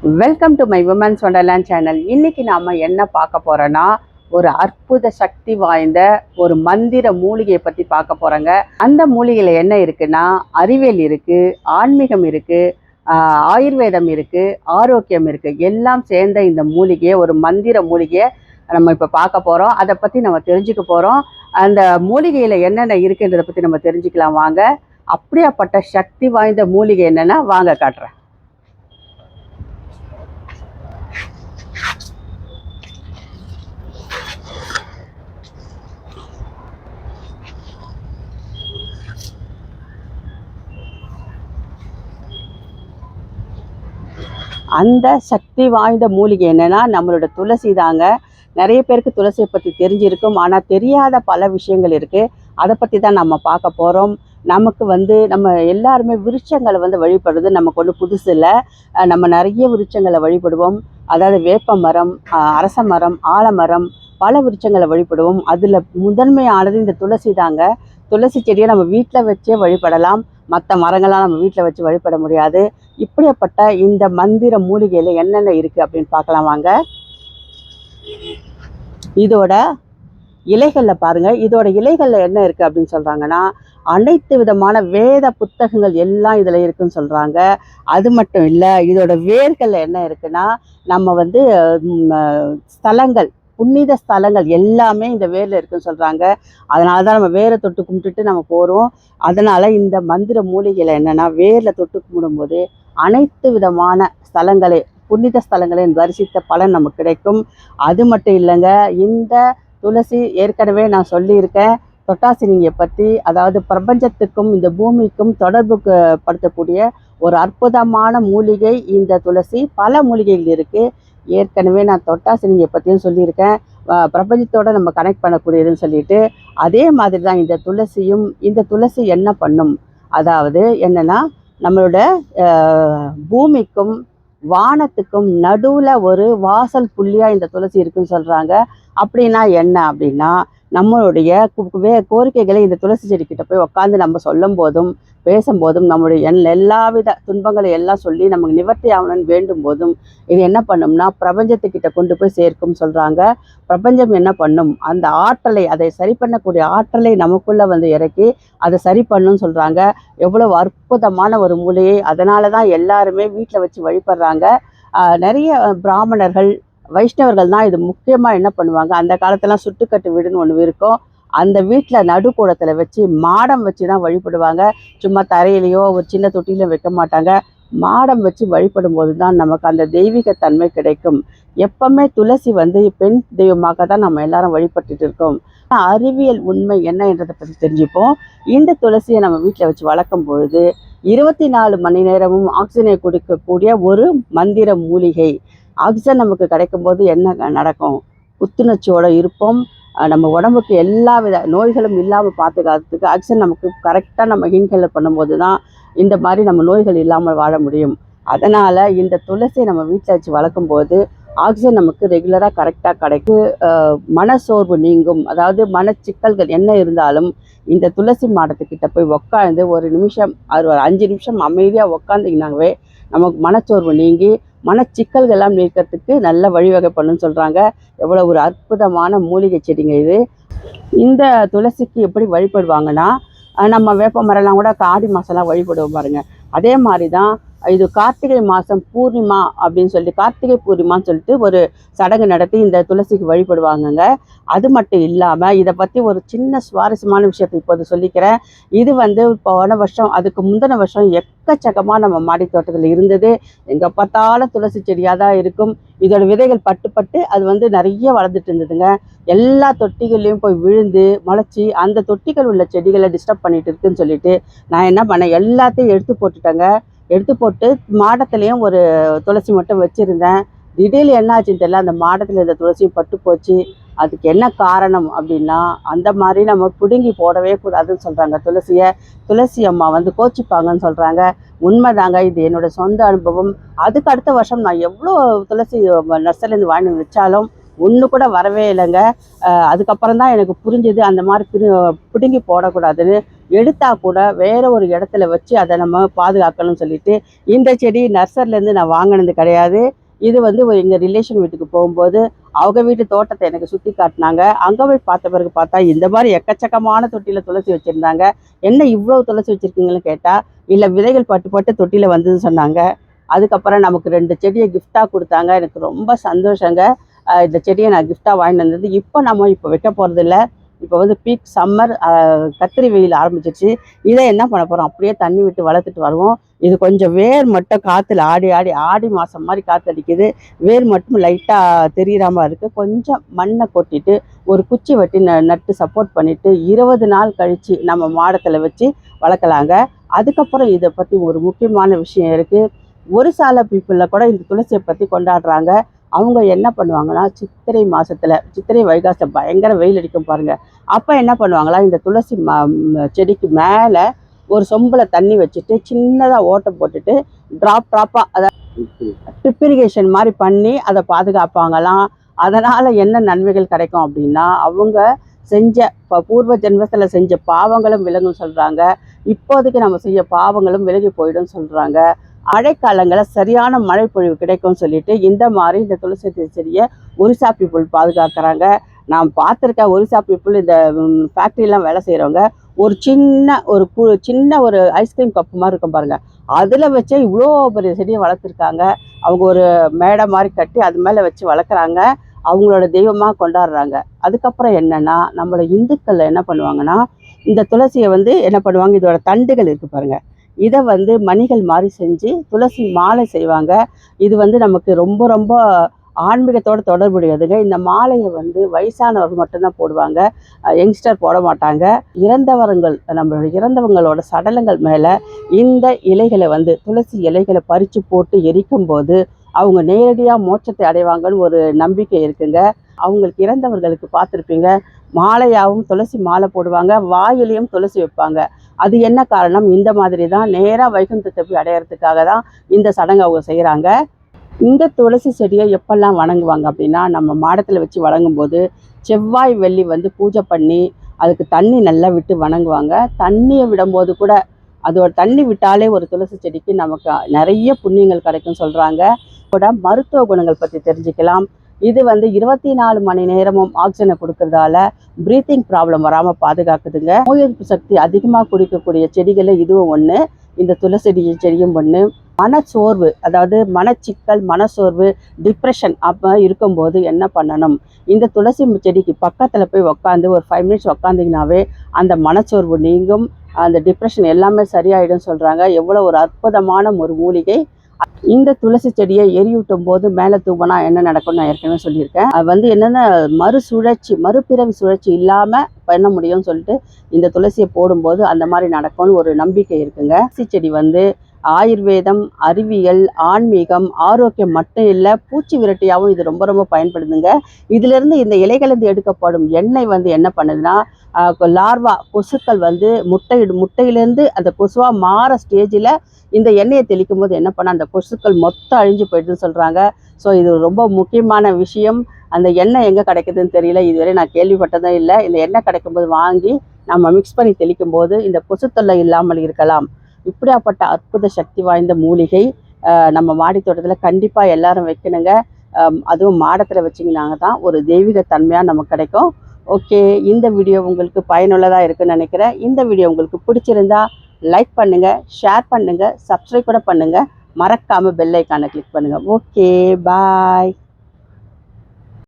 Welcome to my women's wonderland channel. இன்னைக்கு நாம என்ன பார்க்க போறோம்னா, ஒரு அற்புத சக்தி வாய்ந்த ஒரு மந்திர மூலிகையை பற்றி பார்க்க போறோங்க. அந்த மூலிகையில் என்ன இருக்குன்னா, அறிவியல் இருக்கு, ஆன்மீகம் இருக்கு, ஆயுர்வேதம் இருக்கு, ஆரோக்கியம் இருக்கு. எல்லாம் சேர்ந்த இந்த மூலிகையை, ஒரு மந்திர மூலிகையை நம்ம இப்போ பார்க்க போறோம். அதை பற்றி நம்ம தெரிஞ்சுக்க போறோம். அந்த மூலிகையில் என்னென்ன இருக்குன்றதை பற்றி நம்ம தெரிஞ்சுக்கலாம் வாங்க. அப்படியாப்பட்ட சக்தி வாய்ந்த மூலிகை என்னன்னா வாங்க காட்டுறேன். அந்த சக்தி வாய்ந்த மூலிகை என்னன்னா நம்மளோட துளசி தாங்க. நிறைய பேருக்கு துளசியை பற்றி தெரிஞ்சிருக்கும், ஆனால் தெரியாத பல விஷயங்கள் இருக்குது. அதை பற்றி தான் நம்ம பார்க்க போகிறோம். நமக்கு நம்ம எல்லாருமே விருட்சங்களை வழிபடுறது நமக்கு ஒன்றும் புதுசு இல்லை. நம்ம நிறைய விருட்சங்களை வழிபடுவோம். அதாவது வேப்ப மரம், அரச மரம், ஆலமரம், பல விருட்சங்களை வழிபடுவோம். அதில் முதன்மையானது இந்த துளசி தாங்க. துளசி செடியை நம்ம வீட்டில் வச்சே வழிபடலாம். மற்ற மரங்கள்லாம் நம்ம வீட்டில் வச்சு வழிபட முடியாது. இப்படிப்பட்ட இந்த மந்திர மூலிகையில் என்னென்ன இருக்குது அப்படின்னு பார்க்கலாம் வாங்க. இதோட இலைகளில் பாருங்கள். இதோட இலைகளில் என்ன இருக்குது அப்படின்னு சொல்கிறாங்கன்னா, அனைத்து விதமான வேத புத்தகங்கள் எல்லாம் இதில் இருக்குன்னு சொல்கிறாங்க. அது மட்டும் இல்லை, இதோட வேர்களில் என்ன இருக்குன்னா, நம்ம ஸ்தலங்கள், புனித ஸ்தலங்கள் எல்லாமே இந்த வேரில் இருக்குன்னு சொல்கிறாங்க. அதனால தான் நம்ம வேரை தொட்டு கும்பிட்டுட்டு நம்ம போகிறோம். அதனால் இந்த மந்திர மூலிகையில் என்னென்னா, வேரில் தொட்டு கும்பிடும்போது அனைத்து விதமான ஸ்தலங்களே, புனித ஸ்தலங்களின் தரிசித்த பலன் நமக்கு கிடைக்கும். அது மட்டும் இல்லைங்க, இந்த துளசி ஏற்கனவே நான் சொல்லியிருக்கேன் தொட்டாசினியை பற்றி. அதாவது பிரபஞ்சத்துக்கும் இந்த பூமிக்கும் தொடர்பு படுத்தக்கூடிய ஒரு அற்புதமான மூலிகை இந்த துளசி. பல மூலிகைகள் இருக்குது. ஏற்கனவே நான் தொட்டாசினியை பற்றியும் சொல்லியிருக்கேன், பிரபஞ்சத்தோடு நம்ம கனெக்ட் பண்ணக்கூடியதுன்னு சொல்லிட்டு. அதே மாதிரி தான் இந்த துளசியும். இந்த துளசி என்ன பண்ணும், அதாவது என்னென்னா, நம்மளோட பூமிக்கும் வானத்துக்கும் நடுவில் ஒரு வாசல் புள்ளியாக இந்த துளசி இருக்குன்னு சொல்கிறாங்க. அப்படின்னா என்ன அப்படின்னா, நம்மளுடைய கோரிக்கைகளை இந்த துளசி செடிக்கிட்ட போய் உட்காந்து நம்ம சொல்லும் போதும் பேசும்போதும் நம்மளுடைய எல்லாவித துன்பங்களை எல்லாம் சொல்லி நமக்கு நிவர்த்தி ஆகணும்னு வேண்டும் போதும் இது என்ன பண்ணும்னா, பிரபஞ்சத்துக்கிட்ட கொண்டு போய் சேர்க்கும் சொல்கிறாங்க. பிரபஞ்சம் என்ன பண்ணும், அந்த ஆற்றலை, அதை சரி பண்ணக்கூடிய ஆற்றலை நமக்குள்ளே இறக்கி அதை சரி பண்ணுன்னு சொல்கிறாங்க. எவ்வளவு அற்புதமான ஒரு மூலிகை. அதனால தான் எல்லாருமே வீட்டில் வச்சு வழிபடுறாங்க. நிறைய பிராமணர்கள், வைஷ்ணவர்கள் தான் இது முக்கியமாக என்ன பண்ணுவாங்க, அந்த காலத்தெல்லாம் சுட்டுக்கட்டு வீடுன்னு ஒன்று இருக்கும். அந்த வீட்டில் நடுக்கூடத்தில் வச்சு மாடம் வச்சு தான் வழிபடுவாங்க. சும்மா தரையிலையோ ஒரு சின்ன தொட்டியில வைக்க மாட்டாங்க. மாடம் வச்சு வழிபடும் போது தான் நமக்கு அந்த தெய்வீகத்தன்மை கிடைக்கும். எப்பவுமே துளசி பெண் தெய்வமாக தான் நம்ம எல்லாரும் வழிபட்டுட்டு இருக்கோம். அறிவியல் உண்மை என்ன என்றதை பற்றி தெரிஞ்சுப்போம். இந்த துளசியை நம்ம வீட்டில் வச்சு வளர்க்கும் பொழுது 24 மணி நேரமும் ஆக்சிஜனை கொடுக்கக்கூடிய ஒரு மந்திர மூலிகை. ஆக்சிஜன் நமக்கு கிடைக்கும் போது என்ன நடக்கும், புத்துணர்ச்சியோடு இருப்போம். நம்ம உடம்புக்கு எல்லா வித நோய்களும் இல்லாமல் பார்த்துக்கிறதுக்கு ஆக்சிஜன் நமக்கு கரெக்டாக நம்ம இன்ஹேல் பண்ணும்போது தான் இந்த மாதிரி நம்ம நோய்கள் இல்லாமல் வாழ முடியும். அதனால் இந்த துளசியை நம்ம வீட்டில் வச்சு வளர்க்கும் போது ஆக்சிஜன் நமக்கு ரெகுலராக கரெக்டாக கிடைக்கும். மனசோர்வு நீங்கும். அதாவது மனச்சிக்கல்கள் என்ன இருந்தாலும் இந்த துளசி மாடத்துக்கிட்ட போய் உட்காந்து ஒரு நிமிஷம், ஒரு 5 நிமிஷம் அமைதியாக உட்காந்துக்கினாவே நமக்கு மனச்சோர்வு நீங்கி மனச்சிக்கல்கள்லாம் நீக்கிறதுக்கு நல்ல வழிவகை பண்ணுன்னு சொல்கிறாங்க. எவ்வளோ ஒரு அற்புதமான மூலிகை செடிங்க இது. இந்த துளசிக்கு எப்படி வழிபடுவாங்கன்னா, நம்ம வேப்ப மரம்லாம் கூட ஆடி மாதம்லாம் வழிபடுவோம் பாருங்கள். அதே மாதிரி தான் இது கார்த்திகை மாதம் பூர்ணிமா அப்படின்னு சொல்லி, கார்த்திகை பூர்ணிமான்னு சொல்லிட்டு ஒரு சடங்கு நடத்தி இந்த துளசிக்கு வழிபடுவாங்கங்க. அது மட்டும் இல்லாமல் இதை பற்றி ஒரு சின்ன சுவாரஸ்யமான விஷயத்தை இப்போது சொல்லிக்கிறேன். இது போன வருஷம், அதுக்கு முந்தின வருஷம் எக்கச்சக்கமாக நம்ம மாடி தோட்டத்தில் இருந்தது. எங்கே பார்த்தாலும் துளசி செடியாக தான் இருக்கும். இதோட விதைகள் பட்டு அது நிறைய வளர்ந்துட்டு இருந்ததுங்க. எல்லா தொட்டிகள்லையும் போய் விழுந்து முளைச்சி அந்த தொட்டிகள் உள்ள செடிகளை டிஸ்டர்ப் பண்ணிட்டு இருக்குன்னு சொல்லிட்டு நான் என்ன பண்ணேன், எல்லாத்தையும் எடுத்து போட்டுட்டேங்க. எடுத்து போட்டு மாடத்துலேயும் ஒரு துளசி மட்டும் வச்சுருந்தேன். திடீர்னு என்னாச்சுன்னு தெரியல, அந்த மாடத்தில் இந்த துளசியும் பட்டு போச்சு. அதுக்கு என்ன காரணம் அப்படின்னா, அந்த மாதிரி நம்ம பிடுங்கி போடவே கூடாதுன்னு சொல்கிறாங்க. துளசி அம்மா கோச்சிப்பாங்கன்னு சொல்கிறாங்க. உண்மைதாங்க, இது என்னோடய சொந்த அனுபவம். அதுக்கு அடுத்த வருஷம் நான் எவ்வளோ துளசி நர்சரிலேருந்து வாங்கி வச்சாலும் ஒன்று கூட வரவே இல்லைங்க. அதுக்கப்புறம் தான் எனக்கு புரிஞ்சுது அந்த மாதிரி பிடுங்கி போடக்கூடாதுன்னு. எடுத்தால் கூட வேற ஒரு இடத்துல வச்சு அதை நம்ம பாதுகாக்கணும்னு சொல்லிட்டு இந்த செடி நர்சரிலேருந்து நான் வாங்கினது கிடையாது. இது வந்து எங்கள் ரிலேஷன் வீட்டுக்கு போகும்போது அவங்க வீட்டு தோட்டத்தை எனக்கு சுற்றி காட்டினாங்க. அங்கே போய் பார்த்த பிறகு பார்த்தா இந்த மாதிரி எக்கச்சக்கமான தொட்டியில் துளசி வச்சுருந்தாங்க. என்ன இவ்வளோ துளசி வச்சுருக்கீங்கன்னு கேட்டால், இல்லை விதைகள் பட்டு பட்டு தொட்டியில் வந்ததுன்னு சொன்னாங்க. அதுக்கப்புறம் நமக்கு 2 செடியை கிஃப்டாக கொடுத்தாங்க. எனக்கு ரொம்ப சந்தோஷங்க. இந்த செடியை நான் கிஃப்டாக வாங்கிட்டு வந்தது. இப்போ வைக்க போகிறதில்ல. இப்போ வந்து பீக் சம்மர், கத்திரி வெயில் ஆரம்பிச்சிருச்சு. இதை என்ன பண்ண போகிறோம், அப்படியே தண்ணி விட்டு வளர்த்துட்டு வருவோம். இது கொஞ்சம் வேர் மட்டும் காற்றுல ஆடி மாதம் மாதிரி காற்று அடிக்குது. வேர் மட்டும் லைட்டாக தெரிகிற மாதிரி இருக்குது. கொஞ்சம் மண்ணை கொட்டிட்டு ஒரு குச்சி வெட்டி நட்டு சப்போர்ட் பண்ணிவிட்டு 20 நாள் கழித்து நம்ம மாடத்தில் வச்சு வளர்க்கலாங்க. அதுக்கப்புறம் இதை பற்றி ஒரு முக்கியமான விஷயம் இருக்குது. ஒரு சால பீப்புளில் கூட இந்த துளசியை பற்றி கொண்டாடுறாங்க. அவங்க என்ன பண்ணுவாங்கன்னா, சித்திரை மாதத்தில், சித்திரை வைகாசியில் பயங்கர வெயில் அடிக்கும் பாருங்கள். அப்போ என்ன பண்ணுவாங்களா, இந்த துளசி செடிக்கு மேலே ஒரு சொம்பில் தண்ணி வச்சுட்டு சின்னதாக ஓட்டை போட்டுட்டு ட்ராப்பாக அதை ட்ரிப் இரிகேஷன் மாதிரி பண்ணி அதை பாதுகாப்பாங்களாம். அதனால் என்ன நன்மைகள் கிடைக்கும் அப்படின்னா, அவங்க செஞ்ச பூர்வ ஜென்மத்தில் செஞ்ச பாவங்களும் விலகும் சொல்கிறாங்க. இப்போதைக்கு நம்ம செய்ய பாவங்களும் விலகி போயிடும் சொல்கிறாங்க. மழைக்காலங்களில் சரியான மழை பொழிவு கிடைக்கும்னு சொல்லிட்டு இந்த மாதிரி இந்த துளசி செடியை ஒரிசா பீப்புள் பாதுகாக்கிறாங்க. நான் பார்த்துருக்கேன். ஒரிசா பீப்புள் இந்த ஃபேக்ட்ரிலாம் வேலை செய்கிறவங்க ஒரு சின்ன ஒரு ஐஸ்கிரீம் கப்பு மாதிரி இருக்கும் பாருங்கள், அதில் வச்சே இவ்வளோ பெரிய செடியை வளர்த்துருக்காங்க. அவங்க ஒரு மேடை மாதிரி கட்டி அது மேலே வச்சு வளர்க்குறாங்க. அவங்களோட தெய்வமாக கொண்டாடுறாங்க. அதுக்கப்புறம் என்னென்னா, நம்மளோட இந்துக்களில் என்ன பண்ணுவாங்கன்னா, இந்த துளசியை வந்து என்ன பண்ணுவாங்க, இதோட தண்டுகள் இருக்குது பாருங்கள், இதை வந்து மணிகள் மாதிரி செஞ்சு துளசி மாலை செய்வாங்க. இது வந்து நமக்கு ரொம்ப ரொம்ப ஆன்மீகத்தோடு தொடர்புடையதுங்க. இந்த மாலையை வந்து வயசானவர்கள் மட்டும்தான் போடுவாங்க, யங்ஸ்டர் போட மாட்டாங்க. இறந்தவங்களோட சடலங்கள் மேலே இந்த இலைகளை வந்து துளசி இலைகளை பறித்து போட்டு எரிக்கும்போது அவங்க நேரடியாக மோட்சத்தை அடைவாங்கன்னு ஒரு நம்பிக்கை இருக்குங்க. அவங்களுக்கு இறந்தவர்களுக்கு பார்த்துருப்பீங்க, மாலையாகவும் துளசி மாலை போடுவாங்க, வாயிலையும் துளசி வைப்பாங்க. அது என்ன காரணம், இந்த மாதிரி தான் நேராக வைகுந்தத்தை போய் அடையிறதுக்காக தான் இந்த சடங்கு அவங்க செய்கிறாங்க. இந்த துளசி செடியை எப்பெல்லாம் வணங்குவாங்க அப்படின்னா, நம்ம மாடத்தில் வச்சு வணங்கும்போது செவ்வாய் வெள்ளி வந்து பூஜை பண்ணி அதுக்கு தண்ணி நல்லா விட்டு வணங்குவாங்க. தண்ணியை விடும்போது கூட, அதோட தண்ணி விட்டாலே ஒரு துளசி செடிக்கு நமக்கு நிறைய புண்ணியங்கள் கிடைக்கும் சொல்கிறாங்க. கூட மருத்துவ குணங்கள் பற்றி தெரிஞ்சுக்கலாம். இது வந்து 24 மணி நேரமும் ஆக்சிஜனை கொடுக்கறதால ப்ரீத்திங் ப்ராப்ளம் வராமல் பாதுகாக்குதுங்க. நோய் எதிர்ப்பு சக்தி அதிகமாக குடிக்கக்கூடிய செடிகளில் இதுவும் ஒன்று. இந்த துளசி செடியும் ஒன்று. மனச்சோர்வு, அதாவது மனச்சிக்கல், மனசோர்வு, டிப்ரெஷன் அப்போ இருக்கும்போது என்ன பண்ணணும், இந்த துளசி செடிக்கு பக்கத்தில் போய் உக்காந்து ஒரு 5 மினிட்ஸ் உக்காந்திங்கனாவே அந்த மனச்சோர்வு நீங்கும், அந்த டிப்ரெஷன் எல்லாமே சரியாயிடும் சொல்கிறாங்க. எவ்வளோ ஒரு அற்புதமான ஒரு மூலிகை. இந்த துளசி செடியை எரியூட்டும் போது மேலே தூவனா என்ன நடக்கும்னு நான் ஏற்கனவே சொல்லியிருக்கேன். அது வந்து என்னென்ன மறுபிறவி சுழற்சி இல்லாமல் பண்ண முடியும்னு சொல்லிட்டு இந்த துளசியை போடும்போது அந்த மாதிரி நடக்கும்னு ஒரு நம்பிக்கை இருக்குங்க. துளசி செடி வந்து ஆயுர்வேதம், அறிவியல், ஆன்மீகம், ஆரோக்கியம் மட்டும் இல்லை, பூச்சி விரட்டியாகவும் இது ரொம்ப ரொம்ப பயன்படுதுங்க. இதிலிருந்து இந்த இலைகளிலிருந்து எடுக்கப்படும் எண்ணெய் வந்து என்ன பண்ணுதுன்னா, லார்வா கொசுக்கள் வந்து முட்டையிலேருந்து அந்த கொசுவாக மாற ஸ்டேஜில் இந்த எண்ணெயை தெளிக்கும் போது என்ன பண்ணால் அந்த கொசுக்கள் மொத்தம் அழிஞ்சு போயிடுதுன்னு சொல்கிறாங்க. ஸோ இது ரொம்ப முக்கியமான விஷயம். அந்த எண்ணெய் எங்கே கிடைக்குதுன்னு தெரியல, இதுவரை நான் கேள்விப்பட்டதும் இல்லை. இந்த எண்ணெய் கிடைக்கும்போது வாங்கி நம்ம மிக்ஸ் பண்ணி தெளிக்கும் போது இந்த கொசுத்தொல்லை இல்லாமல் இருக்கலாம். இப்படியாப்பட்ட அற்புத சக்தி வாய்ந்த மூலிகை நம்ம மாடி தோட்டத்தில் கண்டிப்பாக எல்லாரும் வைக்கணுங்க. அதுவும் மாடத்தில் வச்சிங்கனாங்க தான் ஒரு தெய்வீக தன்மையாக நமக்கு கிடைக்கும். ஓகே, இந்த வீடியோ உங்களுக்கு பயனுள்ளதாக இருக்குன்னு நினைக்கிறேன். இந்த வீடியோ உங்களுக்கு பிடிச்சிருந்தா லைக் பண்ணுங்கள், ஷேர் பண்ணுங்கள், சப்ஸ்கிரைப் கூட பண்ணுங்கள். மறக்காமல் பெல் ஐக்கானை கிளிக் பண்ணுங்கள். ஓகே, பாய்.